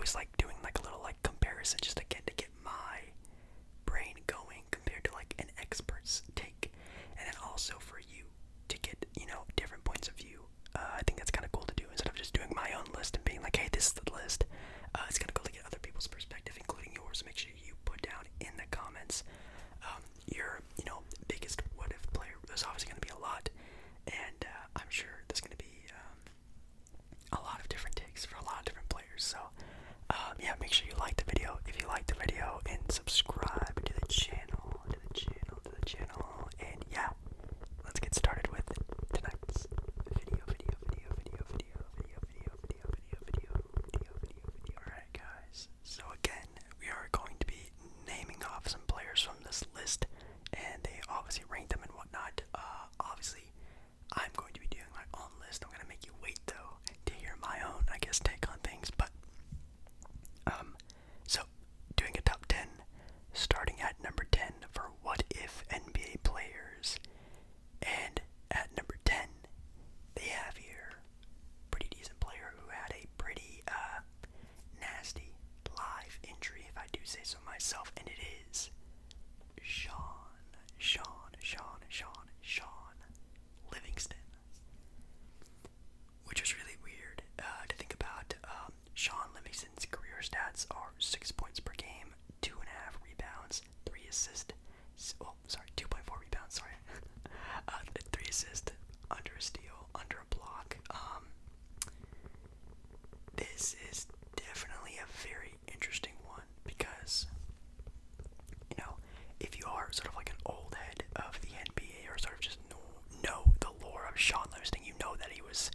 always like doing like a little like comparison just again to get my brain going compared to like an expert's take, and then also for you to get, different points of view. I think that's kind of cool to do instead of just doing my own list and being like, hey, this is the list. It's kind of cool to get other people's perspective, including yours. Make sure you put down in the comments your, biggest what if player. There's obviously going to be a lot, and I'm sure there's going to be a lot of different takes for a lot of different players. So, yeah, make sure you like the video if you like the video, and subscribe to the channel, and yeah, let's get started with tonight's video. Alright, guys, so again, we are going to be naming off some players from this list, and they obviously rank them and whatnot. Obviously, I'm going to be doing my own list. I'm going to make you wait, though, to hear my own, I guess, take on things, but, so, doing a top 10, starting at number 10 for what if NBA players, and at number 10, they have here a pretty decent player who had a pretty, nasty live injury, if I do say so myself, and it is Shaun Livingston, which was really weird to think about. Shaun Livingston's career stats are 6 points per game, 2.5 rebounds, 3 assists. 2.4 rebounds. Sorry, 3 assists, under a steal, under a block. This is definitely a very interesting one because, if you are sort of like an old head of the NBA or sort of just know the lore of Shaun Livingston, you know that he was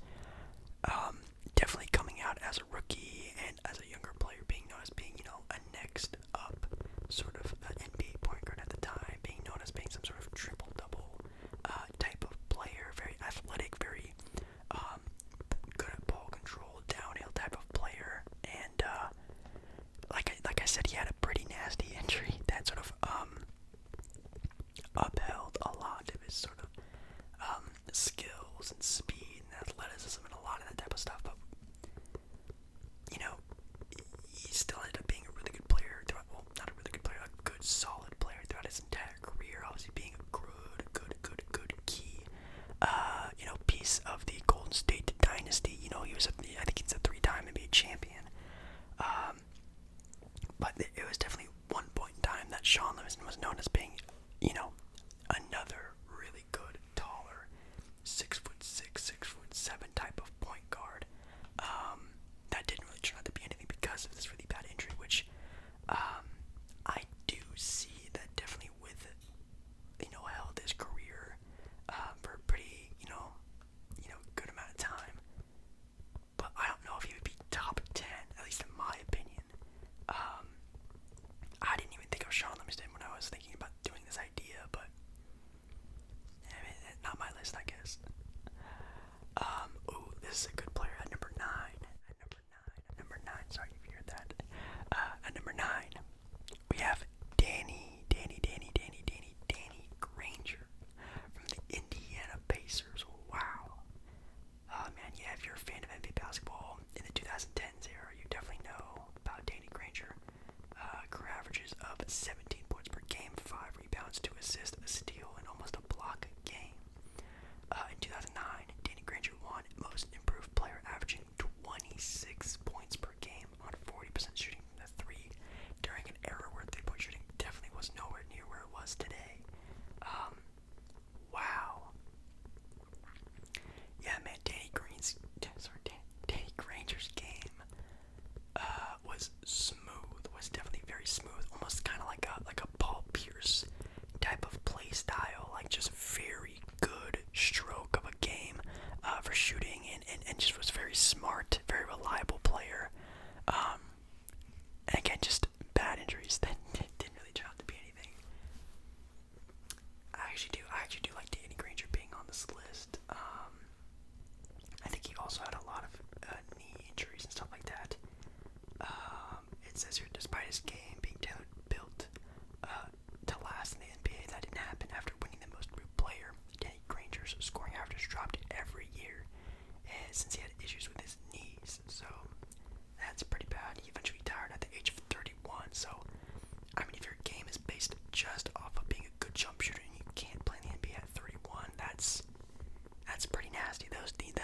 definitely coming out as a rookie and as a younger player, being known as being, a next up sort of NBA point guard at the time, being known as being some sort of triple-double type of player, very athletic, very good at ball control, downhill type of player, and like I said, he had a pretty nasty injury that sort of upheld a lot of his sort of skills and speed and athleticism and a lot of that type of stuff, but he still ended up being a really good player throughout, well, not a really good player, a good solid player throughout his entire career, obviously being a good key piece of the Golden State dynasty. He was I think he's a 3-time NBA champion, but it was definitely one point in time that Shaun Livingston was known as being, another really good, taller, 6'6", 6'7" type of point guard. That didn't really turn out to be anything because of this really bad injury, which I do see that definitely with held his career for a pretty good amount of time. But I don't know if he would be top 10, at least in my opinion. I didn't even think of Shaun Livingston when I was thinking about doing this idea, but I mean, not my list, I guess. Ooh, this is a good player at number 9. Sorry if you heard that. At number 9, we have Danny Granger from the Indiana Pacers. Wow. Man, yeah, if you're a fan of NBA basketball in the 2010s era, you definitely know about Danny Granger. Career averages of 17 points per game, 5 rebounds, 2 assists, a steal, and almost a block a game. In 2009, Danny Granger won Most Improved Player, averaging 26 points per game on 40% shooting from the 3 during an era where 3-point shooting definitely was nowhere near where it was today. Wow. Yeah, man, Danny Granger's game was smooth, was definitely very smooth, almost kind of like a Paul Pierce type of play style, like just very good stroke of a game for shooting, and just was very smart, very reliable player. And again, just bad injuries that didn't really turn out to be anything. I actually do like Danny Granger being on this list. I think he also had a lot of knee injuries and stuff like that. It says here, despite his game being built to last in the NBA, that didn't happen after winning the Most Improved Player. Danny Granger's scoring average dropped every year, and since he had issues with his knees, so that's pretty bad. He eventually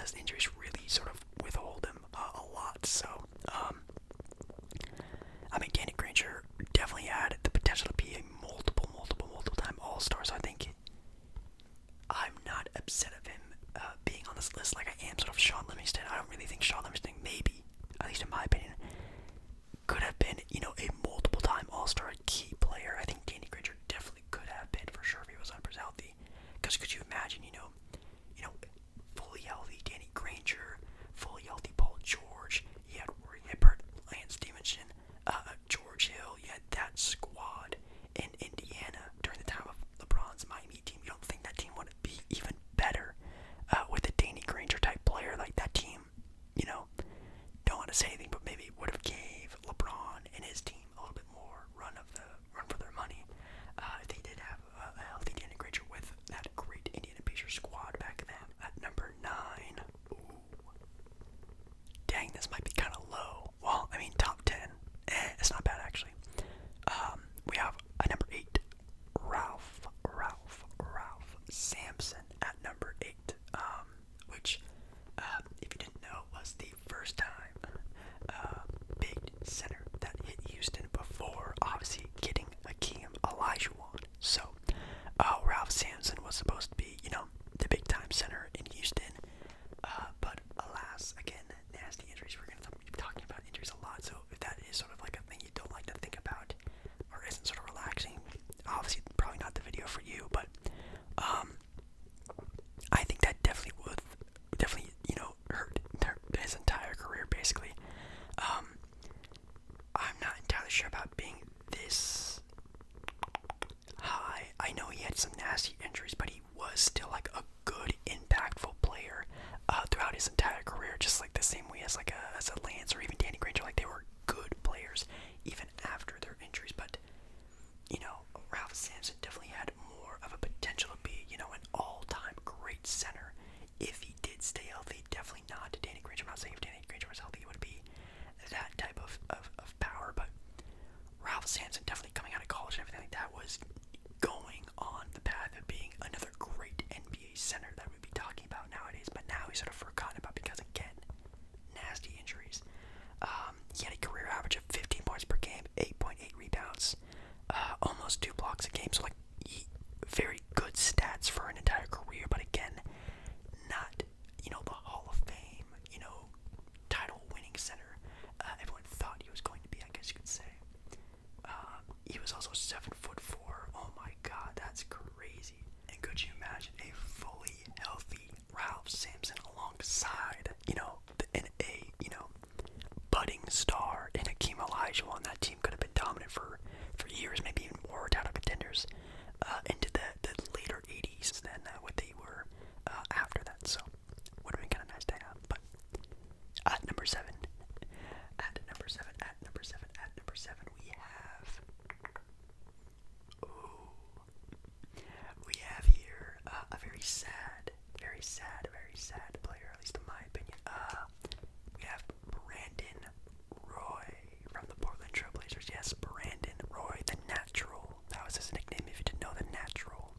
his injuries really sort of withhold him a lot. So, I mean, Danny Granger definitely had the potential to be a multiple time All-Star. So I think I'm not upset of him being on this list like I am sort of Shaun Livingston. I don't really think Shaun Livingston, maybe, at least in my opinion, could have been, a multiple-time All-Star key player. I think Danny Granger definitely could have been for sure if he was 100% healthy. Because could you imagine, fully healthy Danny Granger, fully healthy Paul George, you had Rory Hibbert, Lance Stevenson, George Hill, you had that squad in Indiana during the time of LeBron's Miami team. You don't think that team would be even better with a Danny Granger type player? Like that team, don't want to say anything, but maybe it would have gave LeBron and his team a little bit more run for their money. If they did have a healthy Danny Granger with that great Indiana Pacers squad back then. At number 9, ooh, dang, this might be kind of low. Well, I mean, top 10, it's not bad actually. We have at number 8, Ralph Sampson at number 8, which, if you didn't know, was the first time big center that hit Houston before obviously getting Hakeem Olajuwon. So, Ralph Sampson was supposed to be, the big time center in Houston, but alas, again, nasty injuries. We're going to be talking about injuries a lot, so if that is sort of like a thing you don't like to think about or isn't sort of relaxing, obviously probably not the video for you, but I think that definitely hurt his entire career basically. I'm not entirely sure about being this high. I know he had some nasty injuries, but he was still like a good, impactful player throughout his entire career, just like the same way as as a Lance or even Danny Granger. Like they were good players even after their injuries, but Ralph Sampson definitely had more of a potential to be, an all-time great center if he did stay healthy. Definitely not Danny Granger. I'm not saying if Danny Granger was healthy, he would be that type of power, but Ralph Sampson definitely coming out of college and everything like that was going on the path of being another great NBA center that we'd be talking about nowadays, but now he's sort of forgotten about because, again, nasty injuries. He had a career average of 15 points per game, 8.8 rebounds, almost 2 blocks a game, so very good stats for an entire career, but again, not, the Hall of Fame, title-winning center everyone thought he was going to be, I guess you could say. He was also 7'4". Oh my God, that's crazy. And could you imagine a fully healthy Ralph Sampson alongside, budding star in Hakeem Olajuwon? That team could have been dominant for years, maybe even more title contenders into the later 80s than what they were after that. So, would have been kind of nice to have. But at number 7, we have here a very sad player, at least in my opinion. We have Brandon Roy from the Portland Trailblazers. Yes, Brandon Roy, the Natural. That was his nickname if you didn't know, the Natural.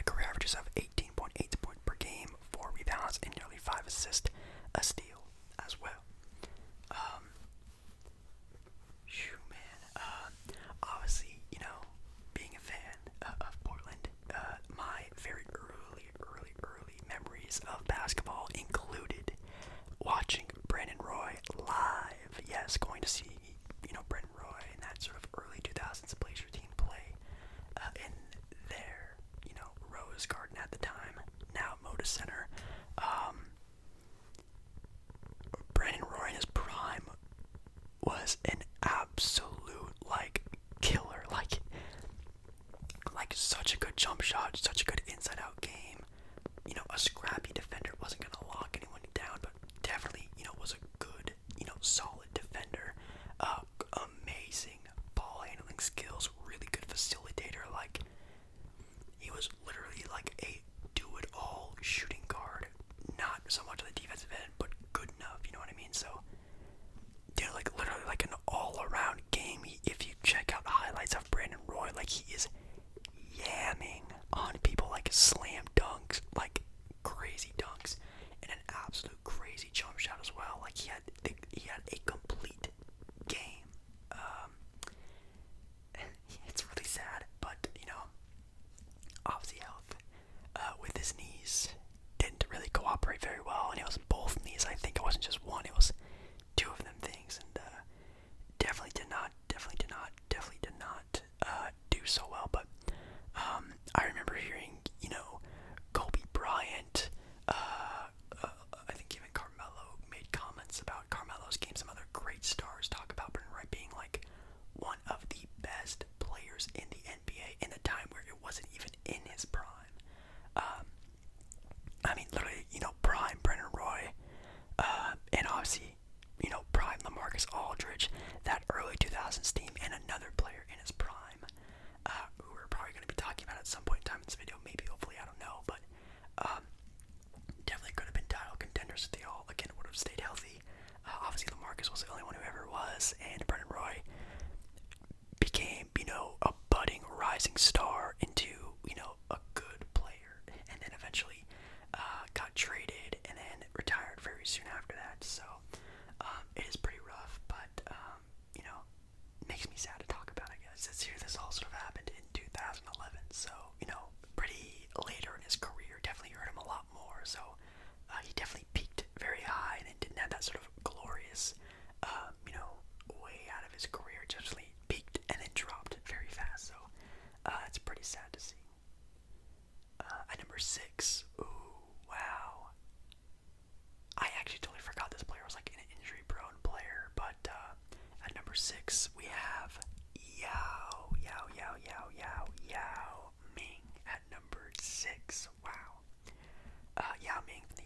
Career averages of 18.8 points per game, 4 rebounds, and nearly 5 assists, a steal as well. Obviously, being a fan of Portland, my very early memories of basketball included watching Brandon Roy live. Yes, going to see, Brandon Roy and that sort of early 2000s Blazer team play in their, Rose Garden at the time, now Moda Center. Brandon Roy in his prime was an absolute killer, like such a good jump shot, such a good inside out game. A scrappy defender, wasn't gonna lock anyone down, but definitely was a good solid defender.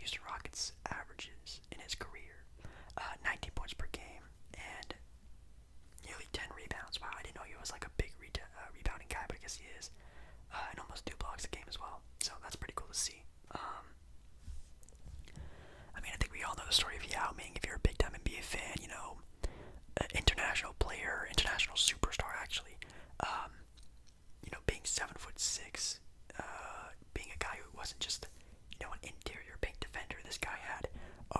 Houston Rockets averages in his career. 19 points per game and nearly 10 rebounds. Wow, I didn't know he was like a big rebounding guy, but I guess he is. And almost 2 blocks a game as well. So that's pretty cool to see. I mean, I think we all know the story of Yao Ming. If you're a big time NBA fan, you know, international player, international superstar actually. You know, being 7'6", being a guy who wasn't just, you know, an interior paint defender. This guy had a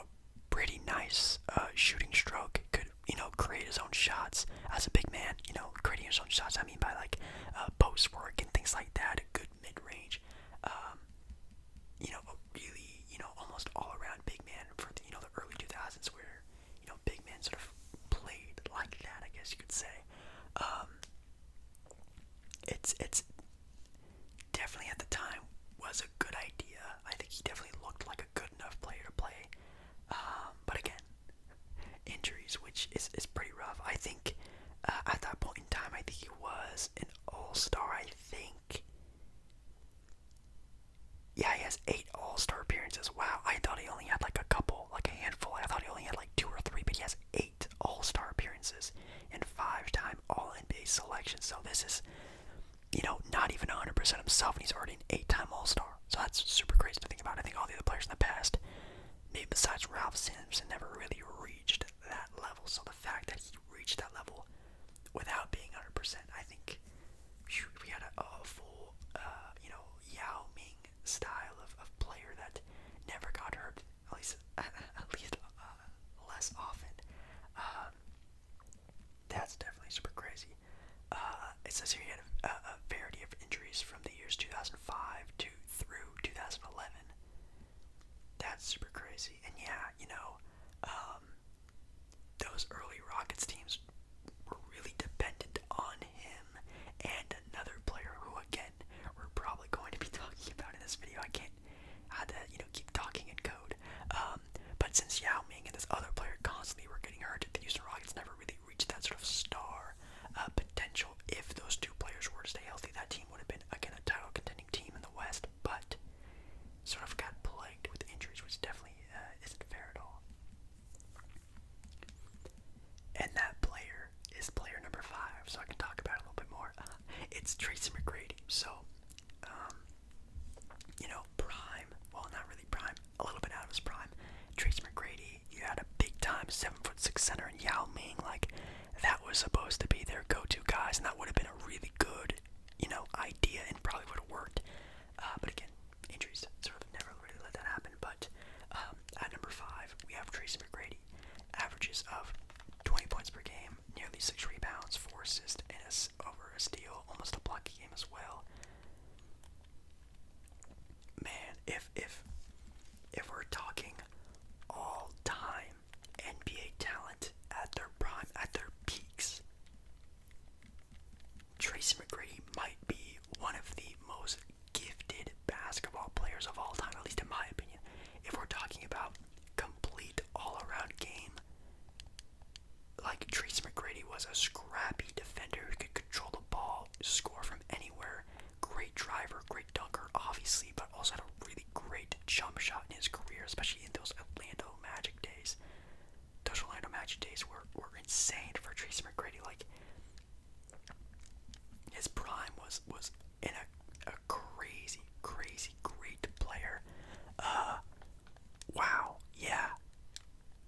pretty nice shooting stroke. Could, you know, create his own shots as a big man. You know, creating his own shots. I mean by like post work and things like that. A good mid range. You know, a really, you know, almost all around big man for the, you know, the early 2000s where, you know, big men sort of played like that, I guess you could say. It's definitely at the time was a good idea. I think he definitely looked like a good enough player to play. But again, injuries, which is pretty rough. I think at that point in time, I think he was an all-star. I think. Yeah, he has 8 all-star appearances. Wow, I thought he only had like a couple, like a handful. I thought he only had like 2 or 3, but he has 8 all-star appearances and 5-time All-NBA selections. So this is, you know, not even 100% himself, and he's already an 8-time all-star. So that's super crazy to think about. I think all the other players in the past, maybe besides Ralph Sampson, never really reached that level. So the fact that he reached that level without being 100%, I think if we had a full, you know, Yao Ming style of player that never got hurt, at least less often. That's definitely super crazy. It says here he had a variety of injuries from the years 2005 through 2011. That's super crazy. And yeah, you know, those early Rockets teams were really dependent on him and another player who, again, we're probably going to be talking about in this video. I had to, you know, keep talking in code. But since Yao Ming and this other player constantly were getting hurt, the Houston Rockets never really reached that sort of star potential. If those 2 players were to stay healthy, that team would have been, again, a title contending team in the West, but sort of got plagued with injuries, which definitely isn't fair at all. And that player is player number 5, so I can talk about it a little bit more. It's Tracy McGrady. So, you know, prime, well, not really prime, a little bit out of his prime. Tracy McGrady, you had a big time 7'6" center in Yao Ming. Like, that was supposed to be their go-to guys, and that would have been a really good, you know, idea and probably would have worked. But again, injuries sort of never really let that happen. But at number 5, we have Tracy McGrady. Averages of 20 points per game, nearly 6 rebounds, 4 assists, and over a steal, almost a block a game as well. Man, if we're talking all-time NBA talent at their prime, at their peaks, Tracy McGrady might be one of the most gifted basketball players of all time, at least in my opinion. If we're talking about complete all-around game, like, Tracy McGrady was a scrappy defender who could control the ball, score from anywhere, great driver, great dunker, obviously, but also had a really great jump shot in his career, especially in those Orlando Magic days. Those Orlando Magic days were insane for Tracy McGrady. Like, his prime was in a crazy, great player. Wow, yeah.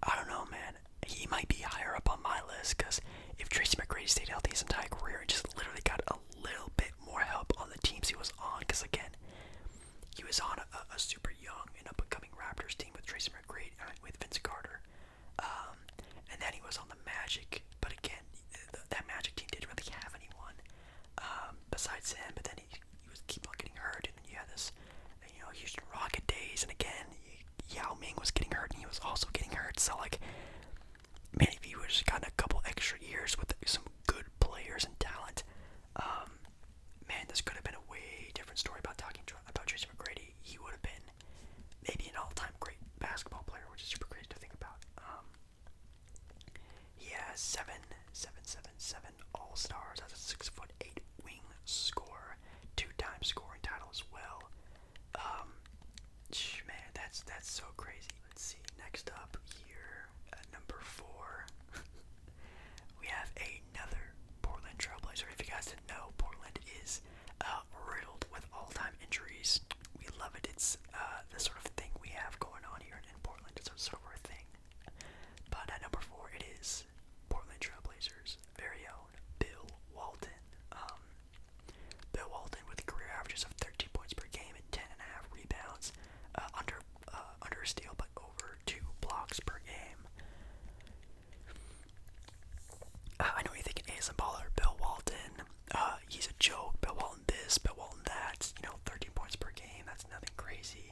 I don't know, man. He might be higher up on my list, because if Tracy McGrady stayed healthy his entire career and just literally got a little bit more help on the teams he was on, because again, he was on a super young and up-and-coming Raptors team with Tracy McGrady, with Vince Carter, and then he was on the Magic, but again, that Magic team didn't really have anyone besides him, but then he was keep on getting hurt, and then you had this, you know, Houston Rocket days, and again, Yao Ming was getting hurt, and he was also getting hurt, so like, man, if he would have just gotten a couple extra years with some good players and talent, man, this could have been a way different story about talking about Tracy McGrady. He would have been maybe an all-time great basketball player, which is super crazy to think about. He has 7 All-Stars as a 6'8" wing scorer, 2-time scoring title as well. Man, that's That's so crazy. Let's see. Next up here at number 4, we have another Portland Trailblazer. If you guys didn't know, Portland is riddled with all-time injuries. We love it. It's the sort of thing we have going on here in Portland. It's sort of our thing. But at number 4, it is Portland Trailblazers' very own Bill Walton. Bill Walton with career averages of 13 points per game and 10.5 rebounds, under a steal, but over 2 blocks per game. I know you're thinking ASMballeR, Bill Walton. He's a joke. Bill Walton this, Bill Walton that. 13 points per game. That's nothing crazy.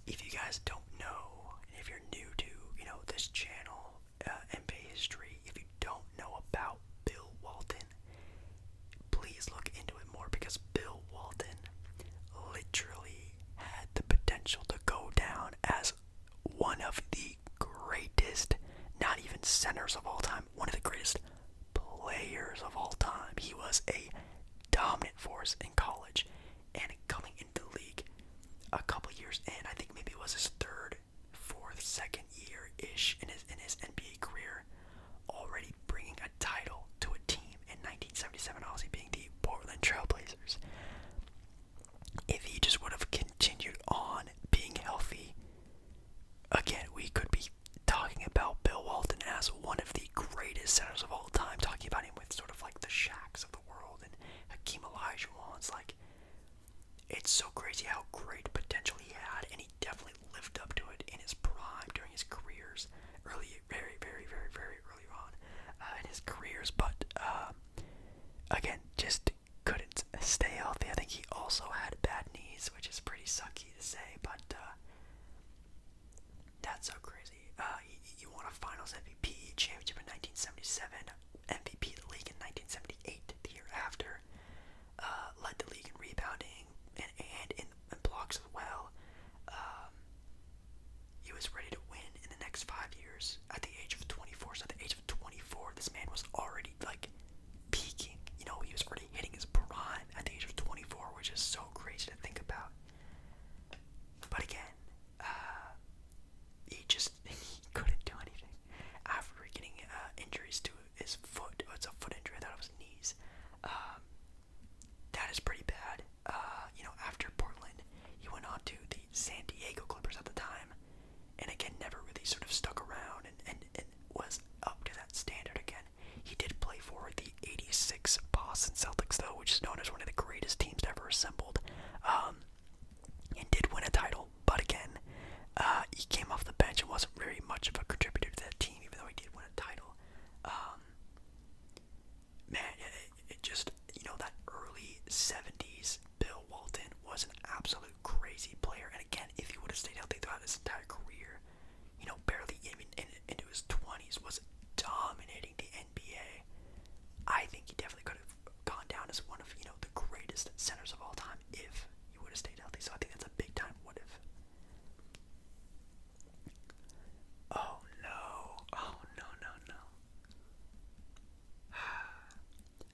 If you guys don't know, and if you're new to this channel, NBA history, if you don't know about Bill Walton, please look into it more, because Bill Walton literally had the potential to go down as one of the greatest, not even centers of all time, one of the greatest players of all time. He was a dominant force in college, and coming into the league a couple years in, I think maybe it was his third, fourth, second year-ish in his NBA career, already bringing a title to a team in 1977, obviously being the Portland Trailblazers. If he just would have continued on being healthy, again, we could be talking about Bill Walton as one of the greatest centers of all time, talking about him with sort of like the Shaqs of the world and Hakeem Olajuwon's. Like, it's so crazy how great potential he had, and he definitely lived up to it in his prime during his careers, very, very, very, very early on in his careers. But again, just couldn't stay healthy. I think he also had bad knees, which is pretty sucky to say, but that's so crazy. He won a Finals MVP championship in 1977, MVP of the league in 1978, the year after. Led the league in rebounding and in blocks as well. He was ready to win in the next 5 years at the age of 24. So at the age of 24, this man was already like peaking. He was already hitting his prime at the age of 24, which is so crazy to think about. But again, he couldn't do anything after getting injuries to his foot. Oh, it's a foot injury. I thought it was knees. That is pretty bad. After Portland, he went on to the San Diego Clippers at the time, and again, never really sort of stuck around and was up to that standard again. He did play for the 86 Boston Celtics, though, which is known as one of the greatest teams ever assembled, and did win a title, but again, he came off the bench and wasn't very much of a contributor to that team, even though he did win a title. Man, it just, that early 70s Bill Walton was an absolute crazy player. And again, if he would have stayed healthy throughout his entire career, barely even into his 20s, was dominating the NBA, I think he definitely could have gone down as one of, the greatest centers of all time if he would have stayed healthy. So I think that's a big time what if. Oh no.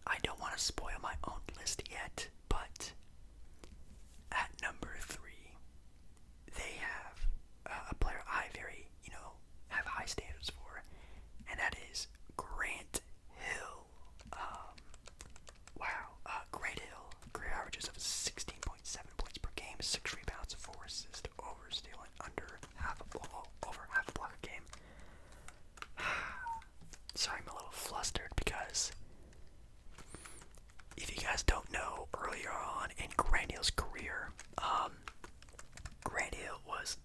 I don't want to spoil my own list yet, but at number 3, they have a player I very, have high standards for, and that is Grant Hill. Grant Hill, career averages of 16.7 points per game, 6 rebounds, 4 assists, over stealing under over half a block a game. Sorry, I'm a little flustered because if you guys don't know, earlier on in Grant Hill's career, Grant Hill was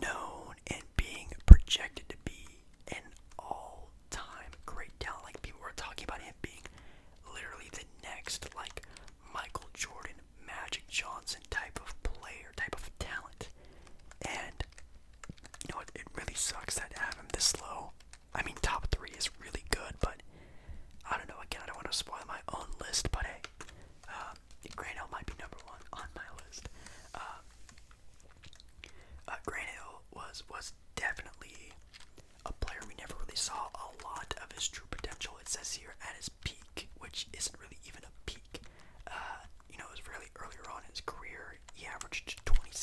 known and being projected to be an all-time great talent. Like, people were talking about him being literally the next, like, Michael Jordan, Magic Johnson type of player, type of talent. And, it really sucks that to have him this low. I mean, top 3 is really good, but I don't know, again, I don't want to spoil my own list, but hey, Grant Hill might be number 1 on my list. Grant Hill was definitely a player we never really saw a lot of his true potential. It says here at his peak, which isn't really even a peak. It was really earlier on in his career. He averaged 27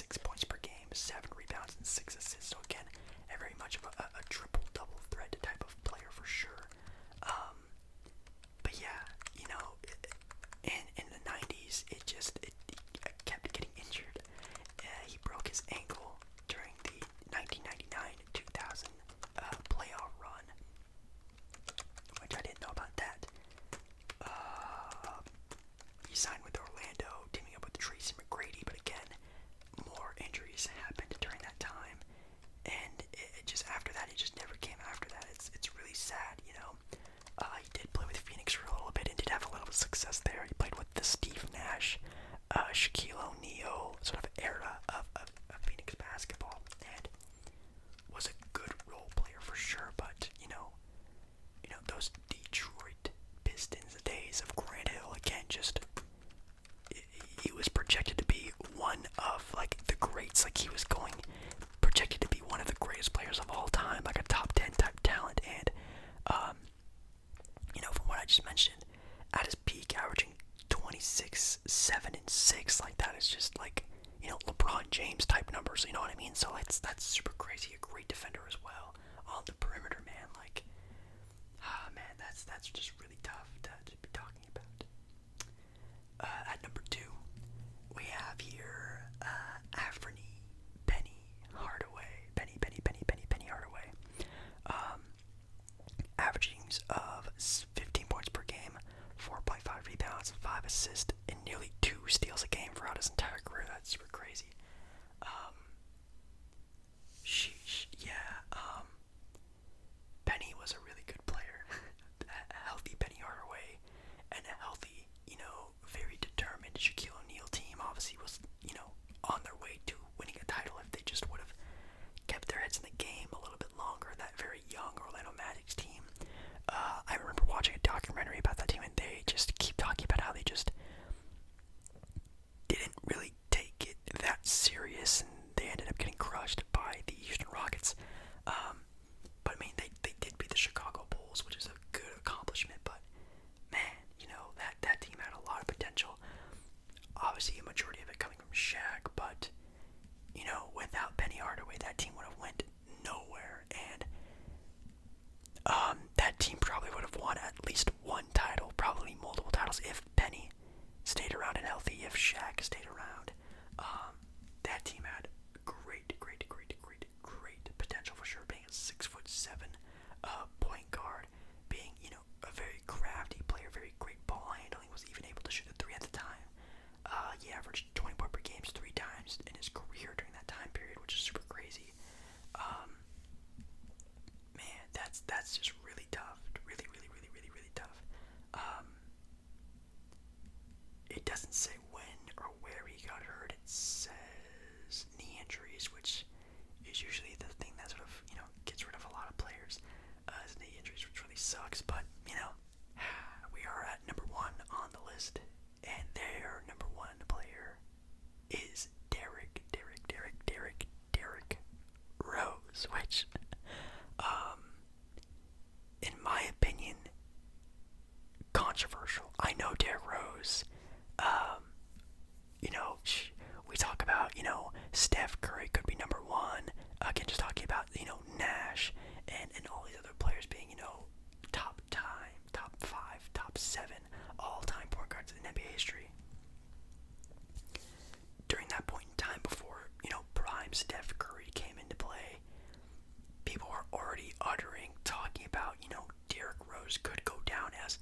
his ankle during the 1999-2000 playoff run, which I didn't know about that. He signed with Orlando, teaming up with Tracy McGrady, but again, more injuries happened during that time, and it just after that, it just never came after that. It's really sad, you know. He did play with Phoenix for a little bit and did have a little success there. He played with the Steve Nash, Shaquille O'Neal sort of era of Phoenix basketball, and was a good role player for sure. But you know those Detroit Pistons days of Grant Hill, again, just he was projected to be one of like the greats. Like he was projected to be one of the greatest players of all time, like a top 10 type talent, and from what I just mentioned, at his peak, averaging 26, 7, and 6, like that is just like, LeBron James type numbers, you know what I mean? So that's super crazy. A great defender as well on the perimeter, man. Like, man, that's just really tough to be talking about. At number 2, we have here Penny Hardaway. Penny Hardaway. Averagings of 15 points per game, 4.5 rebounds, 5 assists, and nearly 2 steals a game throughout his entire career. That's super crazy. Penny was a really good player. A healthy Penny Hardaway and a healthy, very determined Shaquille O'Neal team obviously was, on their way to winning a title if they just would have kept their heads in the game a little bit longer. That very young Orlando Magic's team. I remember watching a documentary about that team, and they just keep talking about how they just didn't really take it that serious, and they ended up getting crushed by the Houston Rockets. But I mean, they did beat the Chicago Bulls, which is a good accomplishment. But man, that team had a lot of potential. Obviously, a majority of it coming from Shaq, but without Penny Hardaway, that team would have went nowhere, and that team probably would have won at least one title, probably multiple titles, if Penny stayed around and healthy, if Shaq stayed around. That team had great potential for sure, being a 6'7" point guard, being, a very crafty player, very great ball handling, was even able to shoot a 3 at the time. He averaged 20 points per game 3 times in his career during that time period, which is super crazy. Man, that's just really tough. Really tough. It doesn't say when or where he got hurt. It says knee injuries, which is usually the thing that sort of, gets rid of a lot of players. His knee injuries, which really sucks. But, we are at number 1 on the list. And their number 1 player is Derrick Rose, which, in my opinion, controversial. I know Derrick Rose, we talk about, Steph Curry could be number 1. Again, just talking about, Nash and all these other players being, top 5, top 7 all-time point guards in NBA history. During that point in time, before, prime Steph Curry came into play, people were already talking about, Derrick Rose could go down as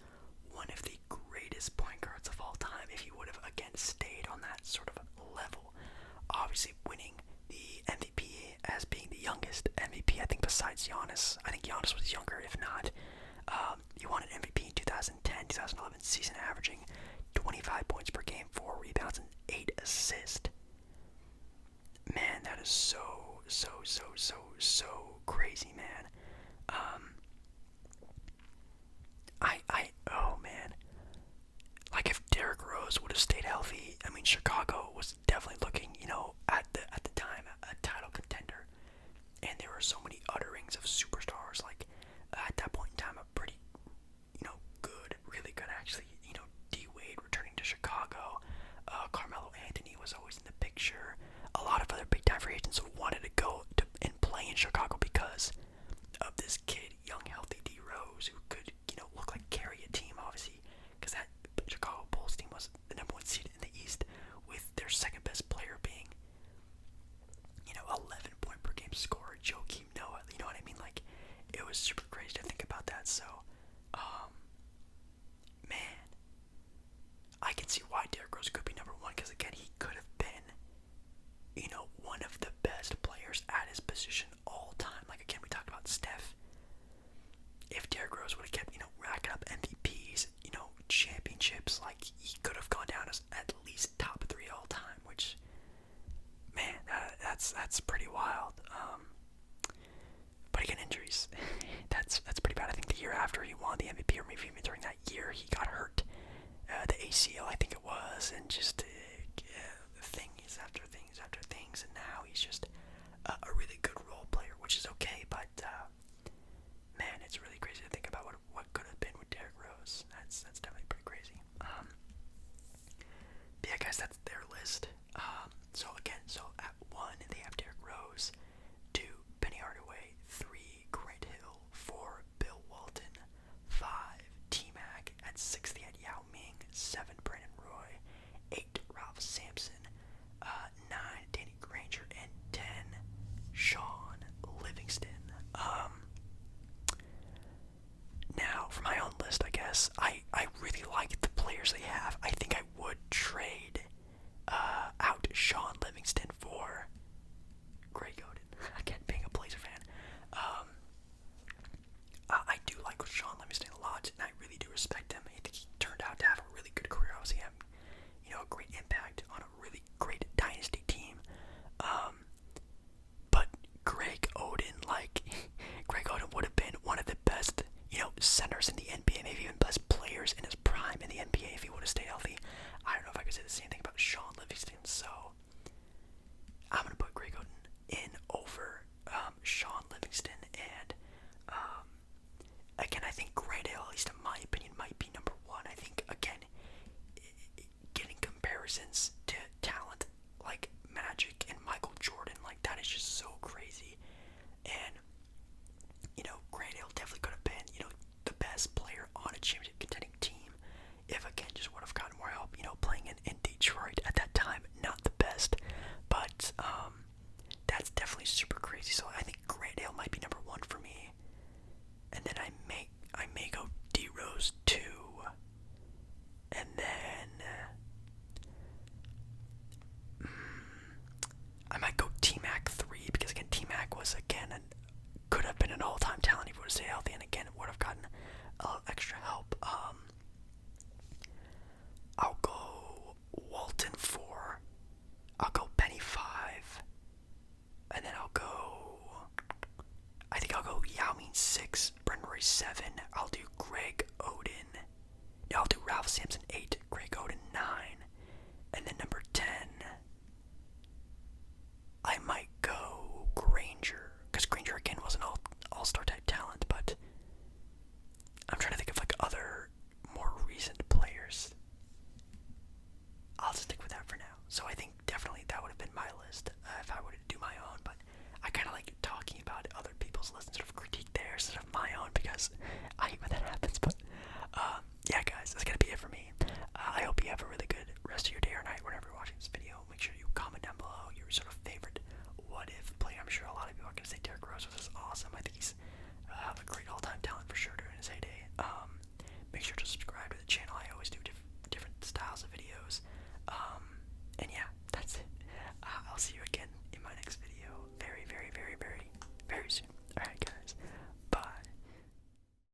one of the greatest point guards of all time if he would have, again, stayed on that sort of level. Obviously, winning the MVP as being the youngest MVP, I think, besides Giannis. I think Giannis was younger, if not. He won an MVP in 2010-2011 season, averaging 25 points per game, 4 rebounds, and 8 assists. Man, that is so crazy, man. Oh man. Like, if Derrick Rose would have stayed healthy, I mean, Chicago was definitely looking, at the time, a title contender. And there were so many utterings of superstars, like, at that point in time, a pretty, good, really good, actually, D-Wade returning to Chicago. Carmelo Anthony was always in the picture. A lot of other big-time free agents that's pretty wild. But again, injuries. That's pretty bad. I think the year after he won the MVP, or maybe even during that year, he got hurt. The ACL, I think it was, and just things after things after things, and now he's just a really good role player, which is okay. But man, it's really crazy to think about what could have been with Derrick Rose. That's definitely pretty crazy. But yeah, guys, that's their list. So at 1 they have Derrick Rose, 2 Penny Hardaway, 3 Grant Hill, 4 Bill Walton, 5 T-Mac, at 6 they had Yao Ming, 7 Brandon Roy, 8 Ralph Sampson, 9 Danny Granger, and 10 Shaun Livingston. Now for my own list, I guess I really like the players they have. I think I would trade out Shaun Livingston for Greg Oden. Again, being a Blazer fan, I do like Shaun Livingston a lot, and I really do respect him. I think he turned out to have a really good career. Obviously, having a great impact on a really great dynasty team. But Greg Oden would have been one of the best, centers in the NBA, maybe even best players in his prime in the NBA if he would have stayed healthy. I don't know if I could say the same thing about Shaun Livingston, so I'm going to put Greg Oden in over Shaun Livingston, and again, I think Grant Hill, at least in my opinion, might be number 1. I think, again, getting comparisons to talent like Magic and Michael Jordan, like that is just so crazy, and Grant Hill definitely could have been, the best player on a championship contending team if, again, just would have gotten more help, playing in Detroit at that time. Not the best, but that's definitely super crazy. So I think Grant Hill might be number 1 for me, and then I may go D Rose 2, and then I might go T Mac 3, because again, T Mac was could have been an all-time talent if he would have stayed healthy, and again, would have gotten a little extra help. I'll go Walton 4. I'll go Penny 5. And then I think I'll go Yao Ming 6, Brent Roy 7. I'll do Greg Oden. No, I'll do Ralph Sampson 8, Greg Oden 9. And then number 10, I might go Granger. Because Granger, again, was an all-star type talent, but I'm trying to think of other more recent players. I'll just stick with that for now. So I think definitely that would have been my list if I were to do my own, but I kind of like talking about other people's lists and sort of critique theirs instead of my own, because